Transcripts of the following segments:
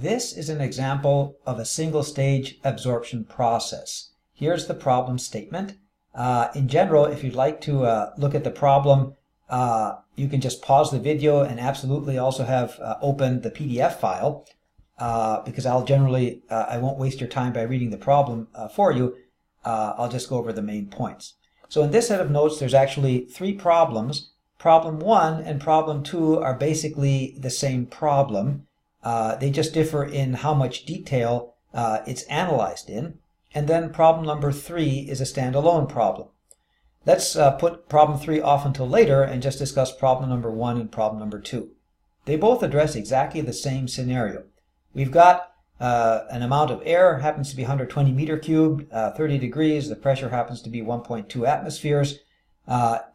This is an example of a single-stage absorption process. Here's the problem statement. In general, if you'd like to look at the problem, you can just pause the video and absolutely also have open the PDF file, because I won't waste your time by reading the problem for you. I'll just go over the main points. So in this set of notes, there's actually three problems. Problem 1 and problem 2 are basically the same problem. They just differ in how much detail it's analyzed in. And then problem number 3 is a standalone problem. Let's put problem 3 off until later and just discuss problem number 1 and problem number 2. They both address exactly the same scenario. We've got an amount of air, happens to be 120 meter cubed, 30 degrees. The pressure happens to be 1.2 atmospheres.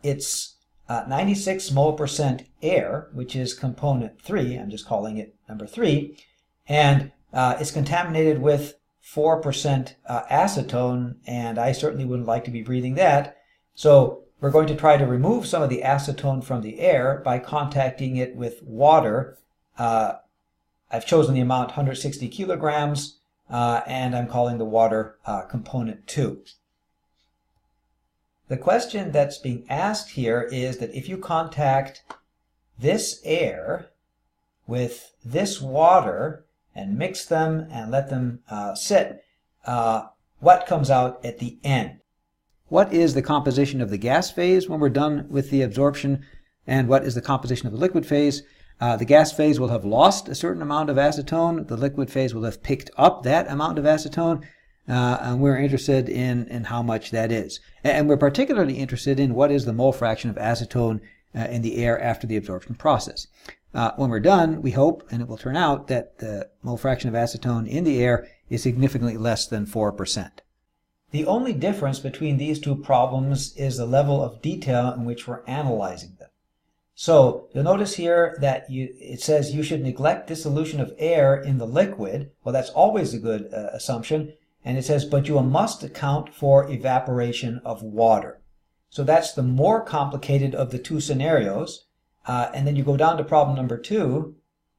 It's 96 mole percent air, which is component 3. I'm just calling it number 3. And it's contaminated with 4% acetone, and I certainly wouldn't like to be breathing that. So we're going to try to remove some of the acetone from the air by contacting it with water. I've chosen the amount 160 kilograms, and I'm calling the water component 2. The question that's being asked here is that if you contact this air with this water and mix them and let them sit, what comes out at the end? What is the composition of the gas phase when we're done with the absorption, and what is the composition of the liquid phase? The gas phase will have lost a certain amount of acetone. The liquid phase will have picked up that amount of acetone. And we're interested in how much that is. And we're particularly interested in what is the mole fraction of acetone in the air after the absorption process. When we're done, we hope, and it will turn out, that the mole fraction of acetone in the air is significantly less than 4%. The only difference between these two problems is the level of detail in which we're analyzing them. So you'll notice here that it says you should neglect dissolution of air in the liquid. Well, that's always a good assumption. And it says, but you must account for evaporation of water. So that's the more complicated of the two scenarios. And then you go down to problem number 2.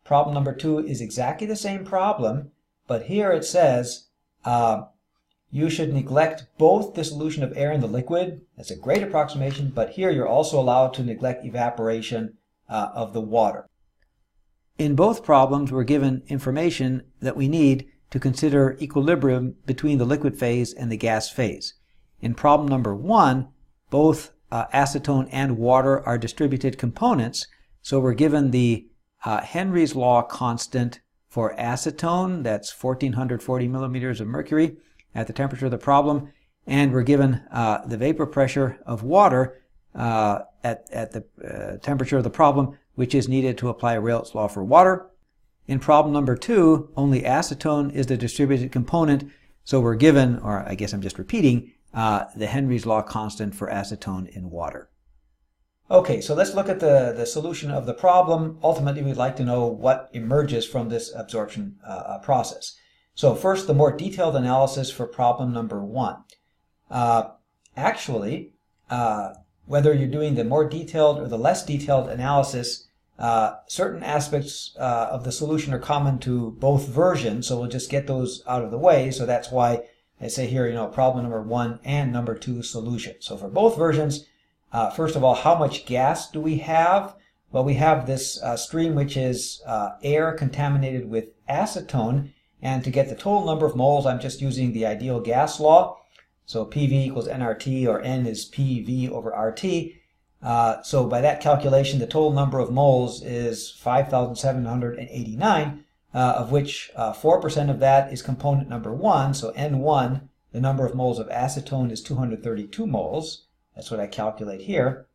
Problem number 2 is exactly the same problem, but here it says you should neglect both dissolution of air in the liquid. That's a great approximation, but here you're also allowed to neglect evaporation of the water. In both problems, we're given information that we need to consider equilibrium between the liquid phase and the gas phase. In problem number 1, both acetone and water are distributed components, so we're given the Henry's law constant for acetone, that's 1440 millimeters of mercury at the temperature of the problem, and we're given the vapor pressure of water at the temperature of the problem, which is needed to apply Rayleigh's law for water. In problem number 2, only acetone is the distributed component, so we're given, or I guess I'm just repeating, the Henry's law constant for acetone in water. Okay, so let's look at the solution of the problem. Ultimately, we'd like to know what emerges from this absorption process. So first, the more detailed analysis for problem number 1. Actually, whether you're doing the more detailed or the less detailed analysis, certain aspects of the solution are common to both versions, so we'll just get those out of the way. So that's why I say here, problem number 1 and number 2 solution. So for both versions, first of all, how much gas do we have? Well, we have this stream which is air contaminated with acetone, and to get the total number of moles, I'm just using the ideal gas law. So PV equals nRT, or N is PV over RT. So by that calculation, the total number of moles is 5,789, of which 4% of that is component number 1. So N1, the number of moles of acetone, is 232 moles. That's what I calculate here.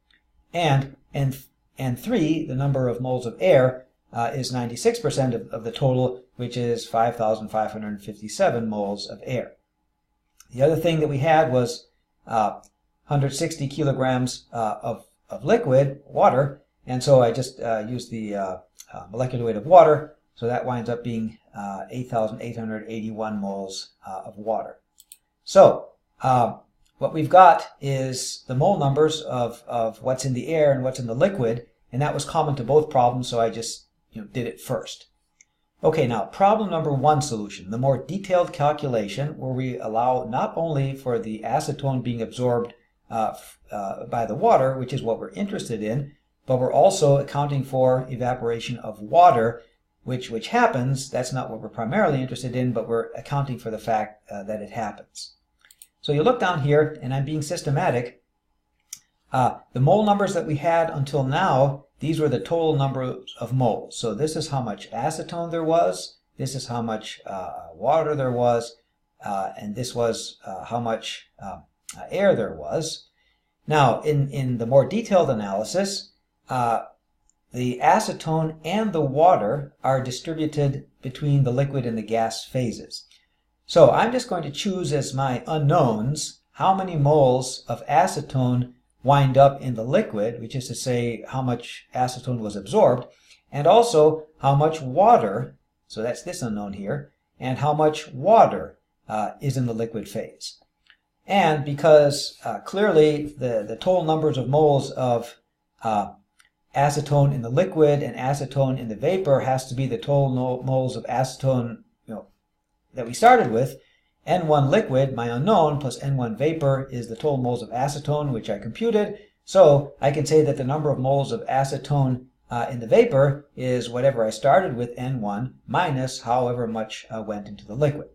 And N3, the number of moles of air, is 96% of the total, which is 5,557 moles of air. The other thing that we had was 160 kilograms of liquid, water, and so I just used the molecular weight of water, so that winds up being 8,881 moles of water. So what we've got is the mole numbers of what's in the air and what's in the liquid, and that was common to both problems, so I just did it first. Okay, now problem number 1 solution, the more detailed calculation where we allow not only for the acetone being absorbed by the water, which is what we're interested in, but we're also accounting for evaporation of water, which happens. That's not what we're primarily interested in, but we're accounting for the fact that it happens. So you look down here, and I'm being systematic. The mole numbers that we had until now, these were the total number of moles. So this is how much acetone there was, this is how much water there was, and this was how much air there was. Now, in the more detailed analysis, the acetone and the water are distributed between the liquid and the gas phases. So I'm just going to choose as my unknowns how many moles of acetone wind up in the liquid, which is to say how much acetone was absorbed, and also how much water, so that's this unknown here, and how much water is in the liquid phase. And because clearly the total numbers of moles of acetone in the liquid and acetone in the vapor has to be the total moles of acetone that we started with. N1 liquid, my unknown, plus N1 vapor is the total moles of acetone, which I computed. So I can say that the number of moles of acetone in the vapor is whatever I started with, N1, minus however much went into the liquid.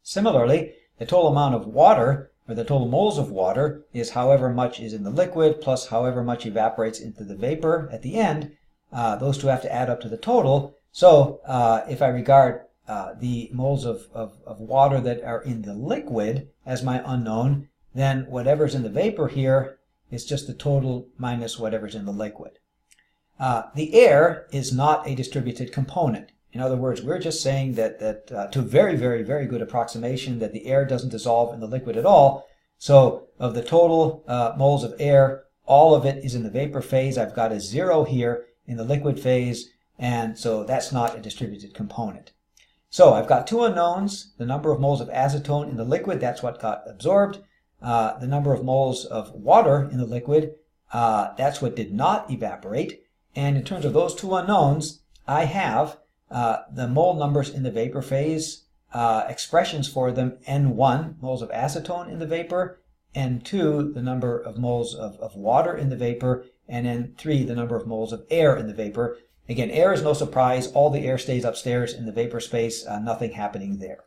Similarly, the total amount of water, or the total moles of water, is however much is in the liquid plus however much evaporates into the vapor at the end. Those two have to add up to the total. So if I regard the moles of water that are in the liquid as my unknown, then whatever's in the vapor here is just the total minus whatever's in the liquid. The air is not a distributed component. In other words, we're just saying that to very, very, very good approximation that the air doesn't dissolve in the liquid at all. So of the total moles of air, all of it is in the vapor phase. I've got a 0 here in the liquid phase, and so that's not a distributed component. So I've got two unknowns, the number of moles of acetone in the liquid, that's what got absorbed. The number of moles of water in the liquid, that's what did not evaporate. And in terms of those two unknowns, I have the mole numbers in the vapor phase, expressions for them, N1, moles of acetone in the vapor, N2, the number of moles of water in the vapor, and N3, the number of moles of air in the vapor. Again, air is no surprise. All the air stays upstairs in the vapor space, nothing happening there.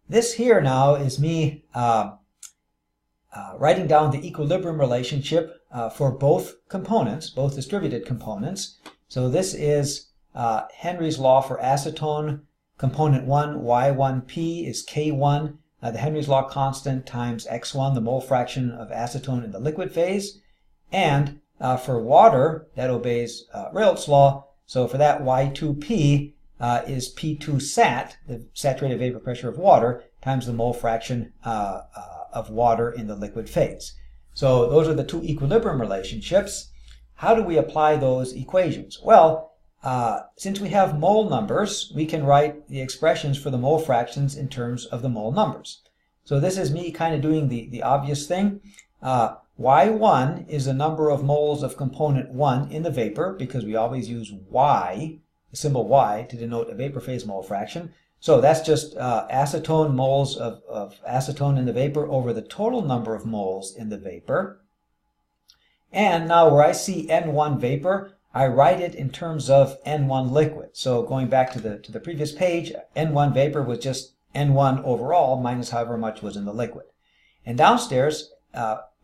This here now is me writing down the equilibrium relationship for both components, both distributed components. So this is Henry's law for acetone. Component 1, Y1P is K1, the Henry's law constant times X1, the mole fraction of acetone in the liquid phase. And for water, that obeys Rayleigh law. So for that, Y2P is P2 sat, the saturated vapor pressure of water, times the mole fraction of water in the liquid phase. So those are the two equilibrium relationships. How do we apply those equations? Well, since we have mole numbers, we can write the expressions for the mole fractions in terms of the mole numbers. So this is me kind of doing the obvious thing. Y1 is the number of moles of component 1 in the vapor, because we always use Y, the symbol Y, to denote a vapor phase mole fraction. So that's just acetone moles of acetone in the vapor over the total number of moles in the vapor. And now where I see N1 vapor, I write it in terms of N1 liquid. So going back to the previous page, N1 vapor was just N1 overall minus however much was in the liquid. And downstairs,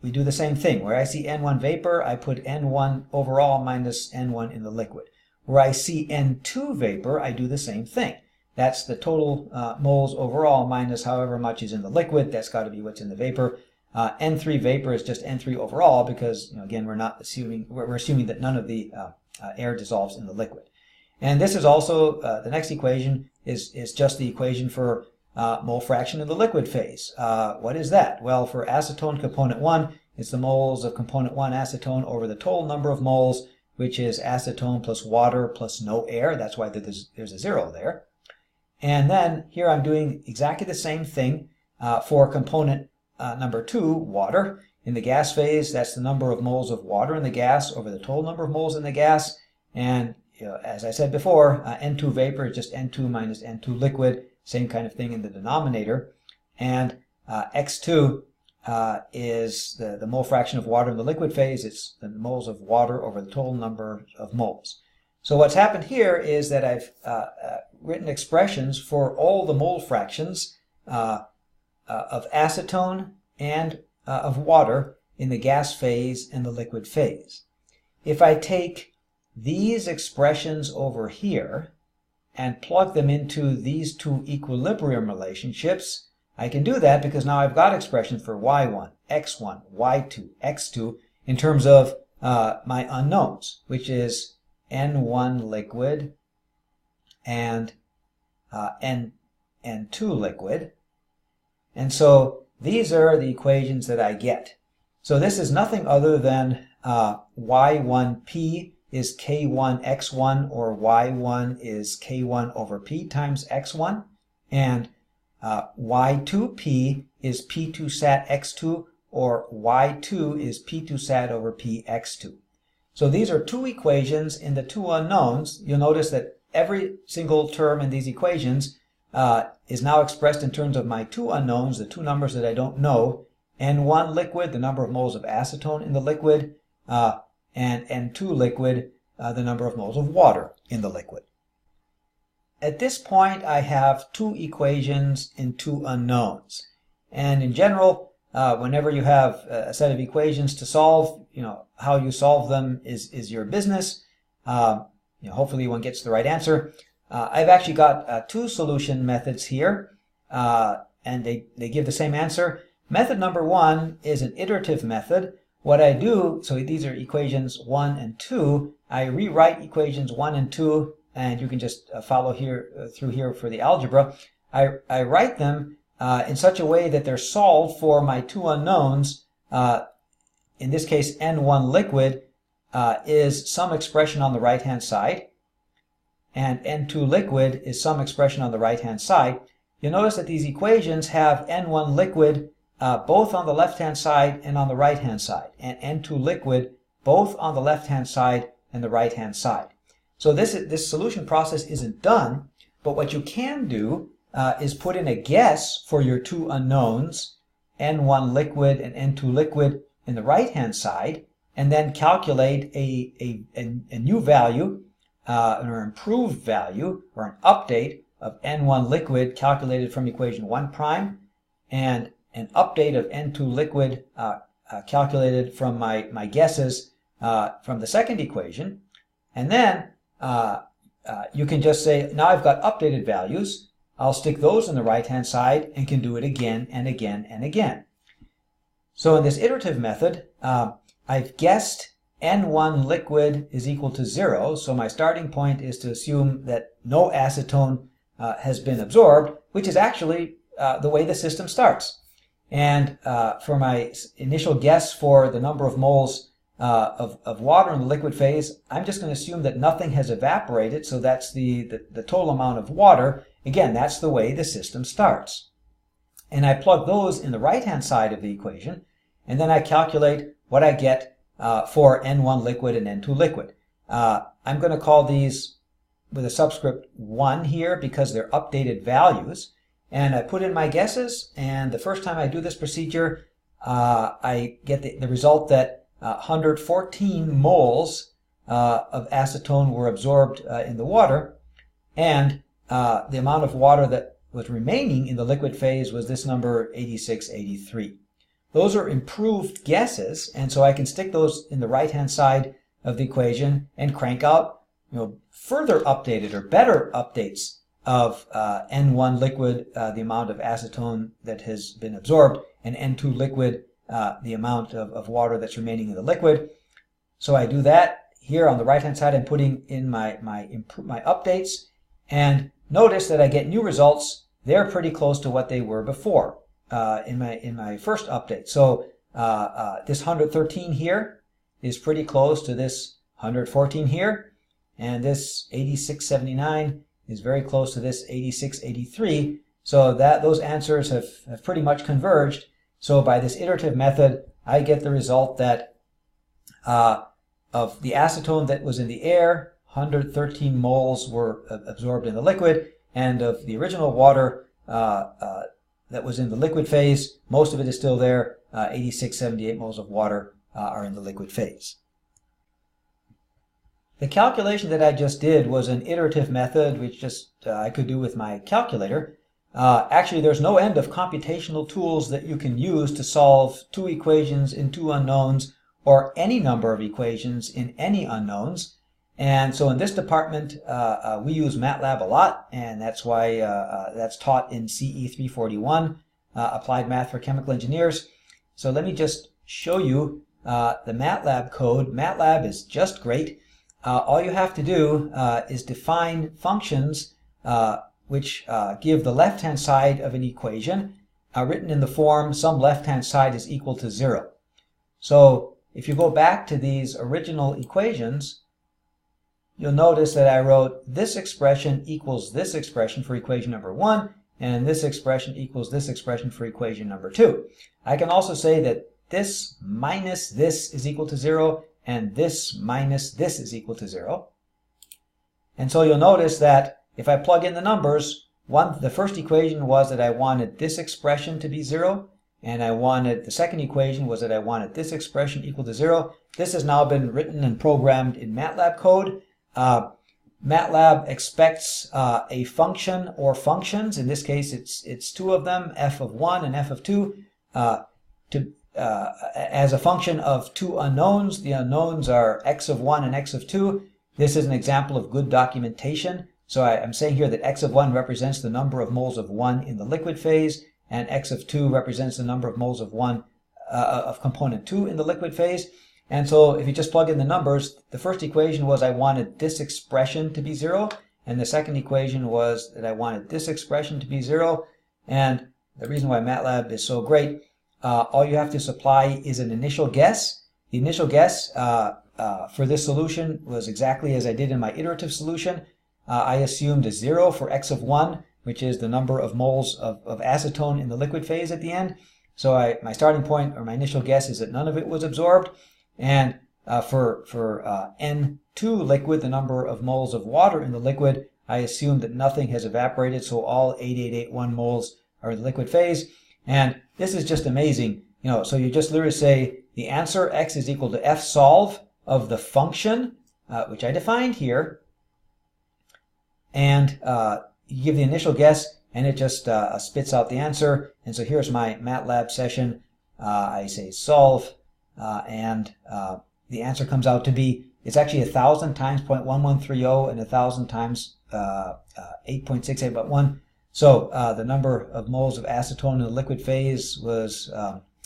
we do the same thing. Where I see N1 vapor, I put N1 overall minus N1 in the liquid. Where I see N2 vapor, I do the same thing. That's the total moles overall minus however much is in the liquid. That's got to be what's in the vapor. N3 vapor is just N3 overall because, again, we're assuming that none of the air dissolves in the liquid. And this is also, the next equation is just the equation for mole fraction in the liquid phase. What is that? Well, for acetone component 1, it's the moles of component 1 acetone over the total number of moles, which is acetone plus water plus no air. That's why there's a 0 there. And then here I'm doing exactly the same thing for component number 2, water. In the gas phase, that's the number of moles of water in the gas over the total number of moles in the gas. And as I said before, N2 vapor is just N2 minus N2 liquid, same kind of thing in the denominator. And X2 is the mole fraction of water in the liquid phase. It's the moles of water over the total number of moles. So what's happened here is that I've written expressions for all the mole fractions of acetone and of water in the gas phase and the liquid phase. If I take these expressions over here and plug them into these two equilibrium relationships, I can do that because now I've got expressions for y1, x1, y2, x2 in terms of my unknowns, which is N1 liquid and N2 liquid. And so these are the equations that I get. So this is nothing other than y1p is k1 x1, or y1 is k1 over p times x1, and y2p is p2 sat x2, or y2 is p2 sat over p x2. So these are two equations in the two unknowns. You'll notice that every single term in these equations is now expressed in terms of my two unknowns, the two numbers that I don't know. N1 liquid, the number of moles of acetone in the liquid, and N2 liquid, the number of moles of water in the liquid. At this point, I have two equations in two unknowns. And in general, whenever you have a set of equations to solve, how you solve them is your business. Hopefully one gets the right answer. I've actually got two solution methods here, and they give the same answer. Method number one is an iterative method. What I do, so these are equations 1 and 2. I rewrite equations 1 and 2, and you can just follow here through here for the algebra. I write them in such a way that they're solved for my two unknowns. In this case, N1 liquid is some expression on the right-hand side, and N2 liquid is some expression on the right-hand side. You'll notice that these equations have N1 liquid both on the left-hand side and on the right-hand side, and N2 liquid both on the left-hand side and the right-hand side. So this solution process isn't done, but what you can do is put in a guess for your two unknowns, N1 liquid and N2 liquid, in the right-hand side, and then calculate a new value, or improved value, or an update of N1 liquid calculated from equation 1 prime, and an update of N2 liquid calculated from my guesses from the second equation. And then you can just say, now I've got updated values. I'll stick those on the right-hand side and can do it again and again and again. So in this iterative method, I've guessed N1 liquid is equal to 0. So my starting point is to assume that no acetone has been absorbed, which is actually the way the system starts. And for my initial guess for the number of moles of water in the liquid phase, I'm just going to assume that nothing has evaporated, so that's the total amount of water. Again, that's the way the system starts. And I plug those in the right-hand side of the equation, and then I calculate what I get for N1 liquid and N2 liquid. I'm going to call these with a subscript 1 here because they're updated values. And I put in my guesses, and the first time I do this procedure, I get the result that 114 moles of acetone were absorbed in the water, and the amount of water that was remaining in the liquid phase was this number 8683. Those are improved guesses, and so I can stick those in the right-hand side of the equation and crank out further updated or better updates of N1 liquid, the amount of acetone that has been absorbed, and N2 liquid, the amount of water that's remaining in the liquid. So I do that. Here on the right-hand side, I'm putting in my updates, and notice that I get new results. They're pretty close to what they were before in my first update. So this 113 here is pretty close to this 114 here, and this 8679 is very close to this 8683. So those answers have pretty much converged. So by this iterative method, I get the result that of the acetone that was in the air, 113 moles were absorbed in the liquid, and of the original water that was in the liquid phase, most of it is still there. 8678 moles of water are in the liquid phase. The calculation that I just did was an iterative method, which I could do with my calculator. Actually, there's no end of computational tools that you can use to solve two equations in two unknowns, or any number of equations in any unknowns. And so in this department, we use MATLAB a lot, and that's why that's taught in CE 341, Applied Math for Chemical Engineers. So let me just show you the MATLAB code. MATLAB is just great. All you have to do is define functions which give the left-hand side of an equation written in the form some left-hand side is equal to 0. So if you go back to these original equations, you'll notice that I wrote this expression equals this expression for equation number 1, and this expression equals this expression for equation number 2. I can also say that this minus this is equal to 0, and this minus this is equal to 0. And so you'll notice that if I plug in the numbers, the first equation was that I wanted this expression to be 0, and the second equation was that I wanted this expression equal to 0. This has now been written and programmed in MATLAB code. MATLAB expects a function or functions, in this case it's two of them, f of 1 and f of 2, as a function of two unknowns. The unknowns are x of 1 and x of 2. This is an example of good documentation. So I'm saying here that x of 1 represents the number of moles of 1 in the liquid phase, and x of 2 represents the number of moles of of component 2 in the liquid phase. And so if you just plug in the numbers, the first equation was I wanted this expression to be 0, and the second equation was that I wanted this expression to be 0. And the reason why MATLAB is so great, all you have to supply is an initial guess. The initial guess for this solution was exactly as I did in my iterative solution. I assumed a 0 for x of 1, which is the number of moles of acetone in the liquid phase at the end. So my starting point, or my initial guess, is that none of it was absorbed. And for N2 liquid, the number of moles of water in the liquid, I assumed that nothing has evaporated, so all 8881 moles are in the liquid phase. And this is just amazing. So you just literally say the answer, x is equal to f solve of the function, which I defined here, and you give the initial guess, and it just spits out the answer. And so here's my MATLAB session. I say solve, and the answer comes out to be, it's actually 1,000 times 0.1130 and 1,000 times 8.6881. So the number of moles of acetone in the liquid phase was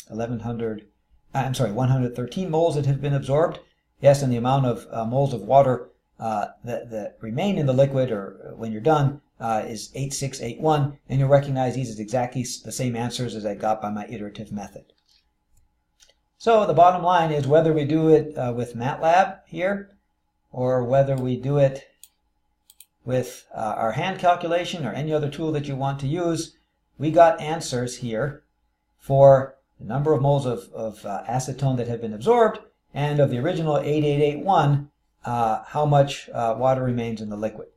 113 moles that have been absorbed. Yes, and the amount of moles of water that remain in the liquid, or when you're done, is 8681, and you'll recognize these as exactly the same answers as I got by my iterative method. So the bottom line is, whether we do it with MATLAB here, or whether we do it with our hand calculation or any other tool that you want to use, we got answers here for the number of moles of acetone that have been absorbed, and of the original 8881, how much water remains in the liquid.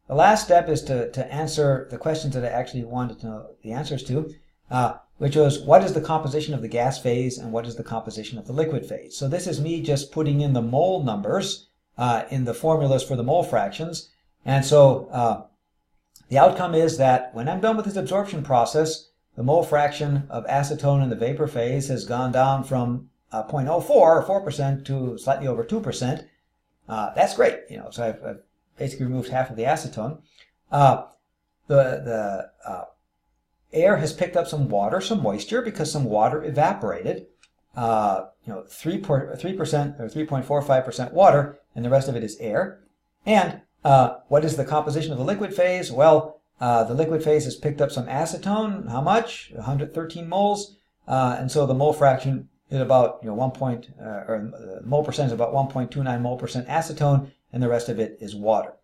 The last step is to answer the questions that I actually wanted to know the answers to, which was, what is the composition of the gas phase and what is the composition of the liquid phase? So this is me just putting in the mole numbers in the formulas for the mole fractions. And so the outcome is that when I'm done with this absorption process, the mole fraction of acetone in the vapor phase has gone down from 0.04 or 4% to slightly over 2%. That's great, so I've basically removed half of the acetone. The air has picked up some water, some moisture, because some water evaporated. 3% or 3.45% water, and the rest of it is air. And what is the composition of the liquid phase? Well, the liquid phase has picked up some acetone. How much? 113 moles. And so the mole fraction is about mole percent is about 1.29 mole percent acetone, and the rest of it is water.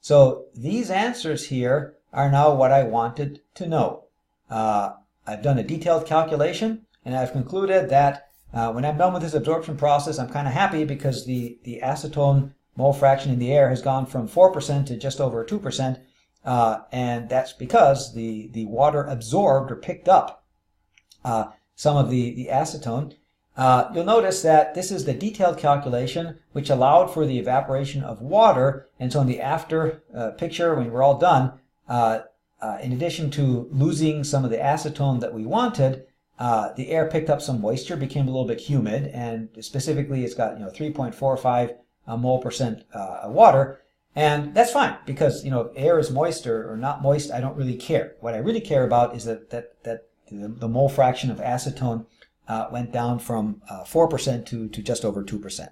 So these answers here are now what I wanted to know. I've done a detailed calculation, and I've concluded that when I'm done with this absorption process, I'm kind of happy, because the acetone mole fraction in the air has gone from 4% to just over 2%, and that's because the water absorbed or picked up some of the acetone. You'll notice that this is the detailed calculation which allowed for the evaporation of water, and so in the after picture, when we're all done, in addition to losing some of the acetone that we wanted, the air picked up some moisture, became a little bit humid, and specifically it's got 3.45 mole percent water, and that's fine because if air is moist or not moist, I don't really care. What I really care about is that the mole fraction of acetone went down from 4% to just over 2%.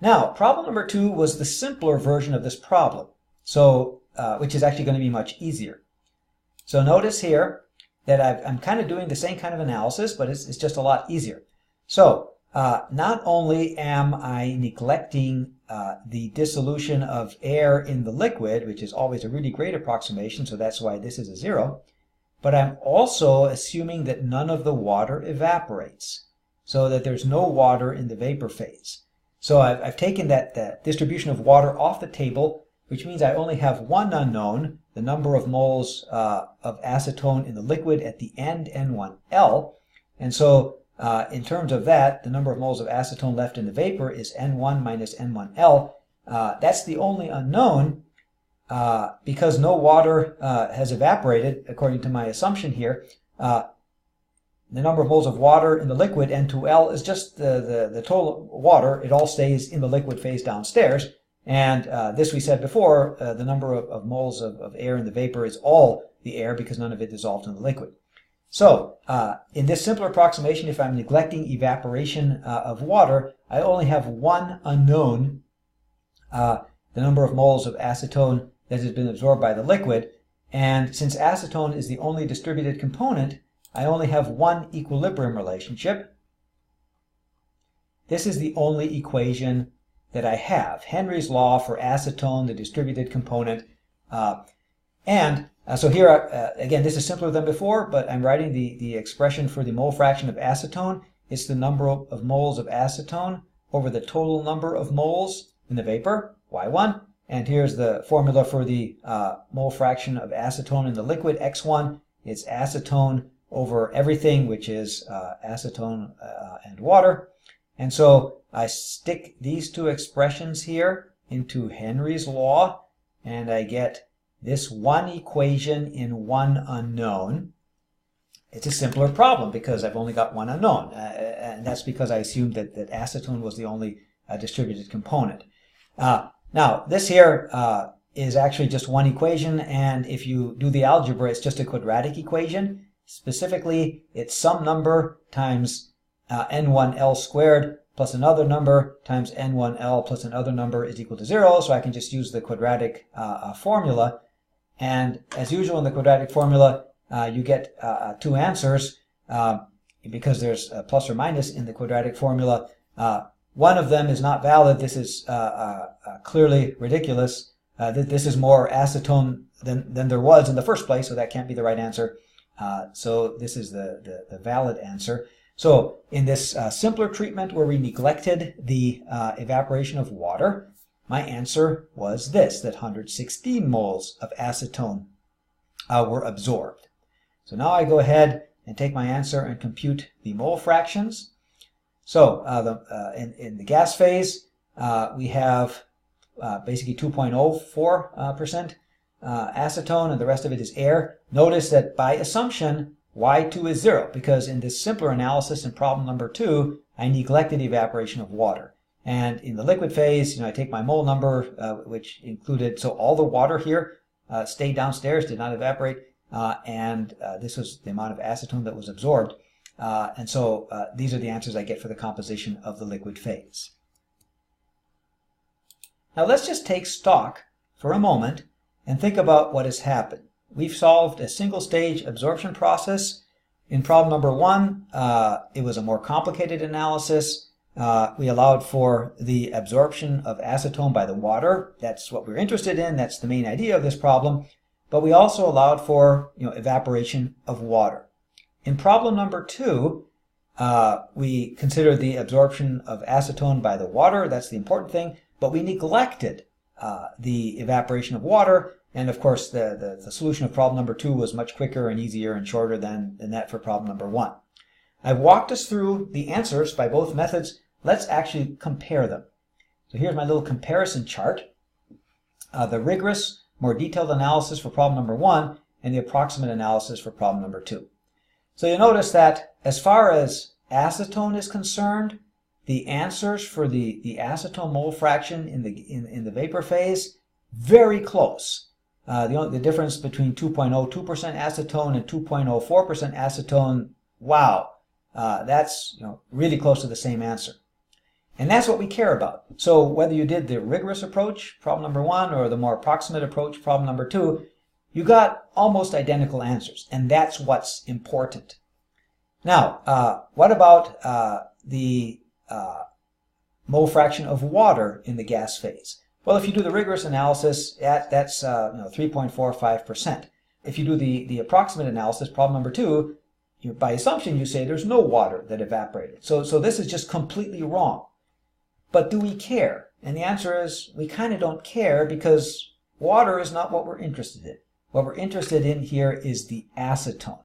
Now, problem number 2 was the simpler version of this problem, so which is actually going to be much easier. So notice here that I'm kind of doing the same kind of analysis, but it's just a lot easier. So not only am I neglecting the dissolution of air in the liquid, which is always a really great approximation, so that's why this is a 0, but I'm also assuming that none of the water evaporates, so that there's no water in the vapor phase. So I've taken that distribution of water off the table, which means I only have one unknown, the number of moles of acetone in the liquid at the end, N1L. And so in terms of that, the number of moles of acetone left in the vapor is N1 minus N1L. That's the only unknown because no water has evaporated, according to my assumption here. The number of moles of water in the liquid, N2L, is just the total water. It all stays in the liquid phase downstairs. And this we said before, the number of moles of air in the vapor is all the air because none of it dissolved in the liquid. So in this simpler approximation, if I'm neglecting evaporation of water, I only have one unknown, the number of moles of acetone that has been absorbed by the liquid. And since acetone is the only distributed component, I only have one equilibrium relationship. This is the only equation that I have. Henry's law for acetone, the distributed component. So here, again, this is simpler than before, but I'm writing the expression for the mole fraction of acetone. It's the number of moles of acetone over the total number of moles in the vapor, Y1. And here's the formula for the mole fraction of acetone in the liquid, X1. It's acetone over everything, which is acetone and water. And so I stick these two expressions here into Henry's law, and I get this one equation in one unknown. It's a simpler problem because I've only got one unknown, and that's because I assumed that acetone was the only distributed component. Now, this here is actually just one equation, and if you do the algebra, it's just a quadratic equation. Specifically, it's some number times n1L squared plus another number times n1L plus another number is equal to 0, so I can just use the quadratic formula. And as usual in the quadratic formula, you get two answers because there's a plus or minus in the quadratic formula. One of them is not valid. This is clearly ridiculous. This is more acetone than there was in the first place, so that can't be the right answer. So this is the valid answer. So in this simpler treatment where we neglected the evaporation of water, my answer was this, that 116 moles of acetone were absorbed. So now I go ahead and take my answer and compute the mole fractions. So in the gas phase, we have basically 2.04% acetone, and the rest of it is air. Notice that by assumption, Y2 is 0, because in this simpler analysis in problem number 2, I neglected evaporation of water. And in the liquid phase, I take my mole number, which included, so all the water here stayed downstairs, did not evaporate, and this was the amount of acetone that was absorbed. And so these are the answers I get for the composition of the liquid phase. Now let's just take stock for a moment and think about what has happened. We've solved a single stage absorption process. In problem number 1, it was a more complicated analysis. We allowed for the absorption of acetone by the water. That's what we're interested in. That's the main idea of this problem. But we also allowed for evaporation of water. In problem number 2, we consider the absorption of acetone by the water. That's the important thing. But we neglected the evaporation of water. And of course, the solution of problem number 2 was much quicker and easier and shorter than that for problem number 1. I've walked us through the answers by both methods. Let's actually compare them. So here's my little comparison chart. The rigorous, more detailed analysis for problem number 1 and the approximate analysis for problem number 2. So you'll notice that as far as acetone is concerned, the answers for the acetone mole fraction in the vapor phase, very close. The difference between 2.02% acetone and 2.04% acetone, wow, that's really close to the same answer. And that's what we care about. So whether you did the rigorous approach, problem number 1, or the more approximate approach, problem number 2, you got almost identical answers. And that's what's important. Now, what about the mole fraction of water in the gas phase? Well, if you do the rigorous analysis, that's 3.45%. If you do the approximate analysis, problem number 2, by assumption you say there's no water that evaporated. So this is just completely wrong. But do we care? And the answer is we kind of don't care because water is not what we're interested in. What we're interested in here is the acetone.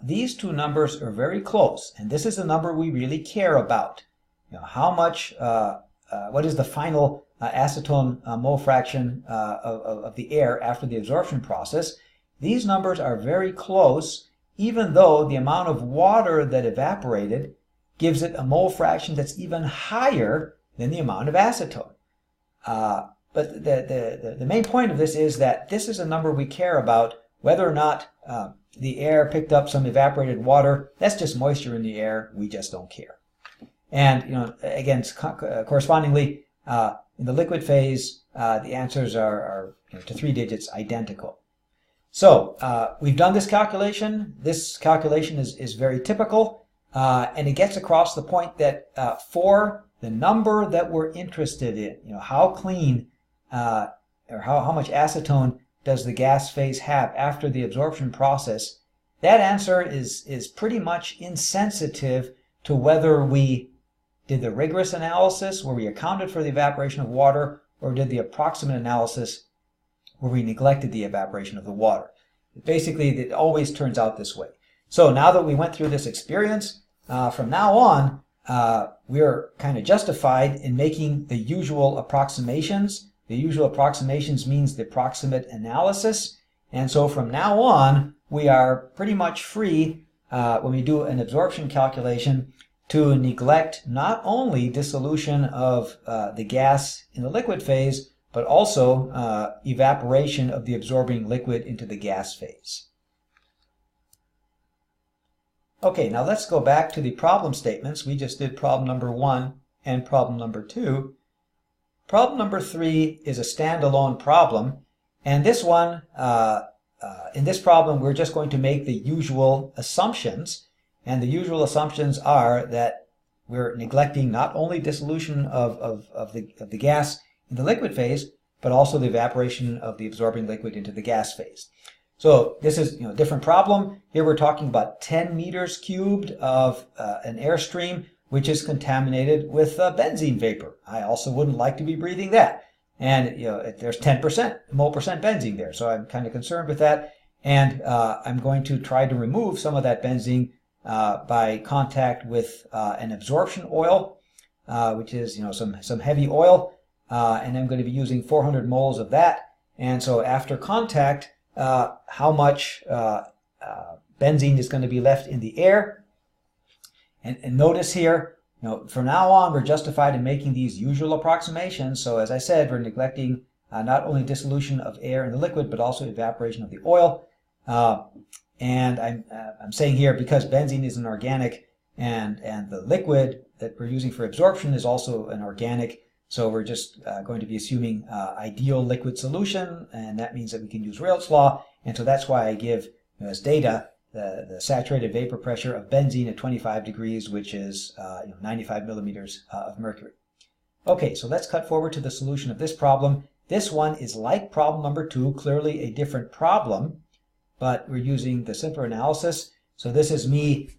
These two numbers are very close, and this is the number we really care about. How much, what is the final acetone mole fraction of the air after the absorption process? These numbers are very close, even though the amount of water that evaporated gives it a mole fraction that's even higher than the amount of acetone. But the main point of this is that this is a number we care about. Whether or not the air picked up some evaporated water, that's just moisture in the air. We just don't care. And again, correspondingly, in the liquid phase, the answers are to 3 digits identical. So we've done this calculation. This calculation is very typical. And it gets across the point that for the number that we're interested in, how clean or how much acetone does the gas phase have after the absorption process, that answer is pretty much insensitive to whether we did the rigorous analysis where we accounted for the evaporation of water or did the approximate analysis where we neglected the evaporation of the water. Basically, it always turns out this way. So now that we went through this experience, from now on, we're kind of justified in making the usual approximations. The usual approximations means the approximate analysis. And so from now on, we are pretty much free, when we do an absorption calculation, to neglect not only dissolution of the gas in the liquid phase, but also evaporation of the absorbing liquid into the gas phase. Okay, now let's go back to the problem statements. We just did problem number 1 and problem number 2. Problem number 3 is a standalone problem, and this one, in this problem, we're just going to make the usual assumptions, and the usual assumptions are that we're neglecting not only dissolution of the gas in the liquid phase, but also the evaporation of the absorbing liquid into the gas phase. So this is a different problem. Here we're talking about 10 meters cubed of an airstream which is contaminated with benzene vapor. I also wouldn't like to be breathing that. And there's 10% mole percent benzene there, so I'm kind of concerned with that. And I'm going to try to remove some of that benzene by contact with an absorption oil, which is some heavy oil, and I'm going to be using 400 moles of that. And so after contact, how much benzene is going to be left in the air. And notice here, from now on, we're justified in making these usual approximations. So as I said, we're neglecting not only dissolution of air in the liquid, but also evaporation of the oil. And I'm saying here, because benzene is an organic and the liquid that we're using for absorption is also an organic, so we're just going to be assuming ideal liquid solution, and that means that we can use Rayleigh law. And so that's why I give as data the saturated vapor pressure of benzene at 25 degrees, which is 95 millimeters of mercury. Okay, so let's cut forward to the solution of this problem. This one is like problem number 2, clearly a different problem, but we're using the simpler analysis. So this is me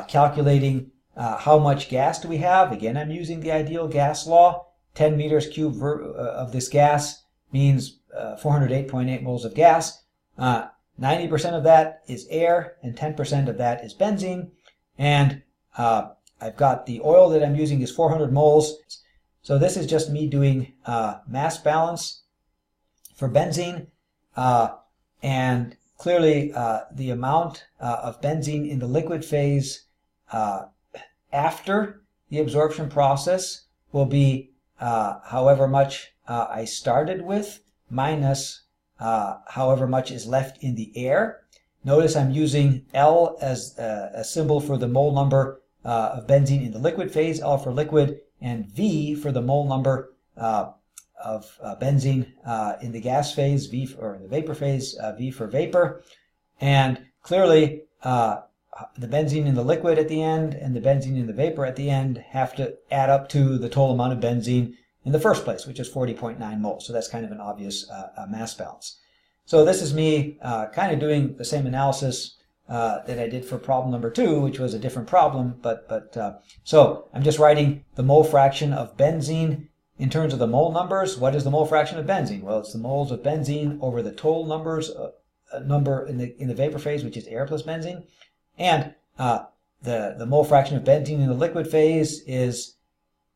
calculating how much gas do we have. Again, I'm using the ideal gas law. 10 meters cubed of this gas means 408.8 moles of gas. 90% of that is air and 10% of that is benzene. And I've got the oil that I'm using is 400 moles. So this is just me doing mass balance for benzene. And clearly the amount of benzene in the liquid phase after the absorption process will be however much I started with minus however much is left in the air. Notice I'm using L as a symbol for the mole number of benzene in the liquid phase, L for liquid, and V for the mole number of benzene in the gas phase, V for the vapor phase, V for vapor. And clearly the benzene in the liquid at the end and the benzene in the vapor at the end have to add up to the total amount of benzene in the first place, which is 40.9 moles. So that's kind of an obvious mass balance. So this is me kind of doing the same analysis that I did for problem number 2, which was a different problem. So I'm just writing the mole fraction of benzene in terms of the mole numbers. What is the mole fraction of benzene? Well, it's the moles of benzene over the total number in the vapor phase, which is air plus benzene. And the mole fraction of benzene in the liquid phase is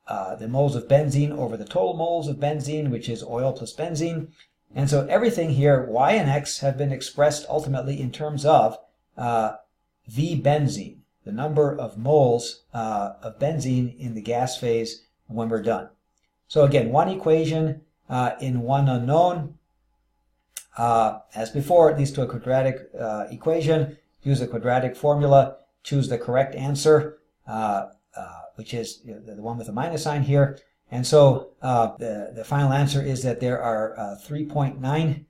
the moles of benzene over the total moles of benzene, which is oil plus benzene. And so everything here, y and x, have been expressed ultimately in terms of V benzene, the number of moles of benzene in the gas phase when we're done. So again, one equation in one unknown. As before, it leads to a quadratic equation. Use a quadratic formula, choose the correct answer, which is the one with the minus sign here. And so the final answer is that there are 3.9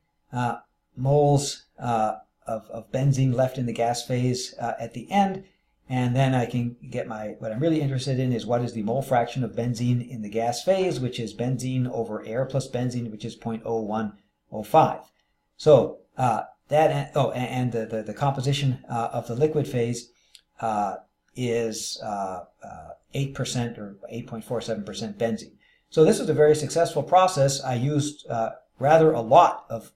moles of benzene left in the gas phase at the end. And then I can get what I'm really interested in is what is the mole fraction of benzene in the gas phase, which is benzene over air plus benzene, which is 0.0105. So and the composition of the liquid phase is 8% or 8.47% benzene. So this was a very successful process. I used rather a lot of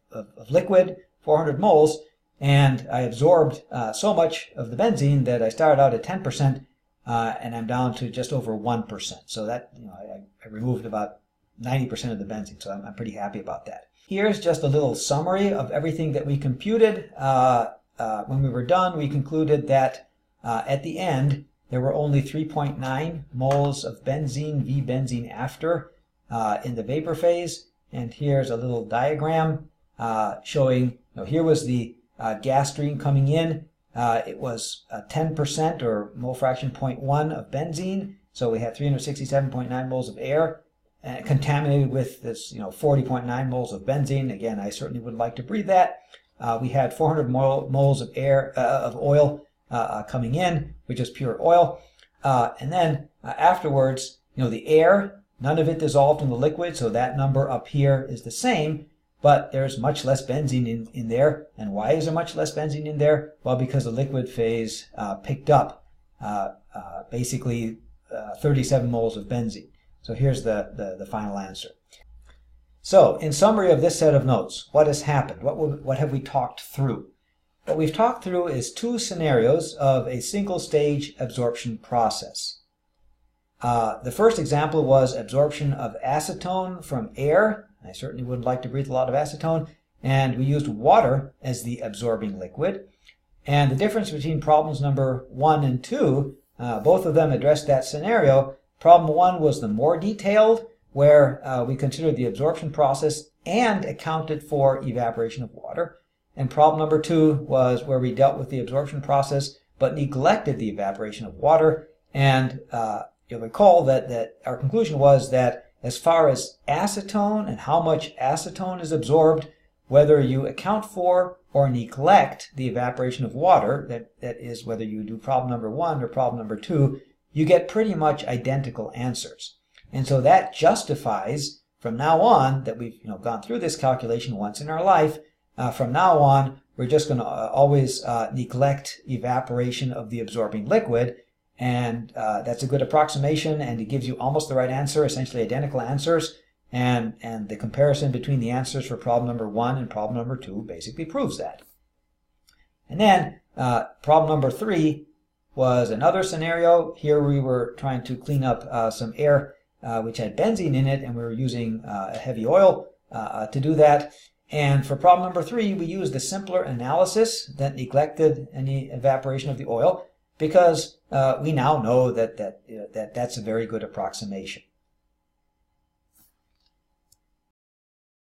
liquid, 400 moles, and I absorbed so much of the benzene that I started out at 10%, and I'm down to just over 1%. So that, I removed about 90% of the benzene, so I'm pretty happy about that. Here's just a little summary of everything that we computed. When we were done, we concluded that at the end, there were only 3.9 moles of benzene, V benzene after, in the vapor phase. And here's a little diagram showing, here was the gas stream coming in. It was 10% or mole fraction 0.1 of benzene. So we had 367.9 moles of air contaminated with this 40.9 moles of benzene. Again, I certainly would like to breathe that. We had 400 moles of air of oil coming in, which is pure oil. And then afterwards, the air, none of it dissolved in the liquid, so that number up here is the same, but there's much less benzene in there. And why is there much less benzene in there? Well, because the liquid phase picked up basically 37 moles of benzene. So here's the final answer. So in summary of this set of notes, what has happened? What have we talked through? What we've talked through is 2 scenarios of a single stage absorption process. The first example was absorption of acetone from air. I certainly wouldn't like to breathe a lot of acetone. And we used water as the absorbing liquid. And the difference between problems number 1 and 2, both of them addressed that scenario. Problem 1 was the more detailed, where we considered the absorption process and accounted for evaporation of water. And problem number 2 was where we dealt with the absorption process but neglected the evaporation of water. And you'll recall that our conclusion was that as far as acetone and how much acetone is absorbed, whether you account for or neglect the evaporation of water, that is whether you do problem number 1 or problem number 2, you get pretty much identical answers. And so that justifies, from now on, that we've gone through this calculation once in our life, from now on, we're just going to always neglect evaporation of the absorbing liquid. And that's a good approximation, and it gives you almost the right answer, essentially identical answers. And the comparison between the answers for problem number 1 and problem number 2 basically proves that. And then problem number 3 was another scenario. Here we were trying to clean up some air which had benzene in it, and we were using a heavy oil to do that. And for problem number 3, we used the simpler analysis that neglected any evaporation of the oil, because we now know that that's a very good approximation.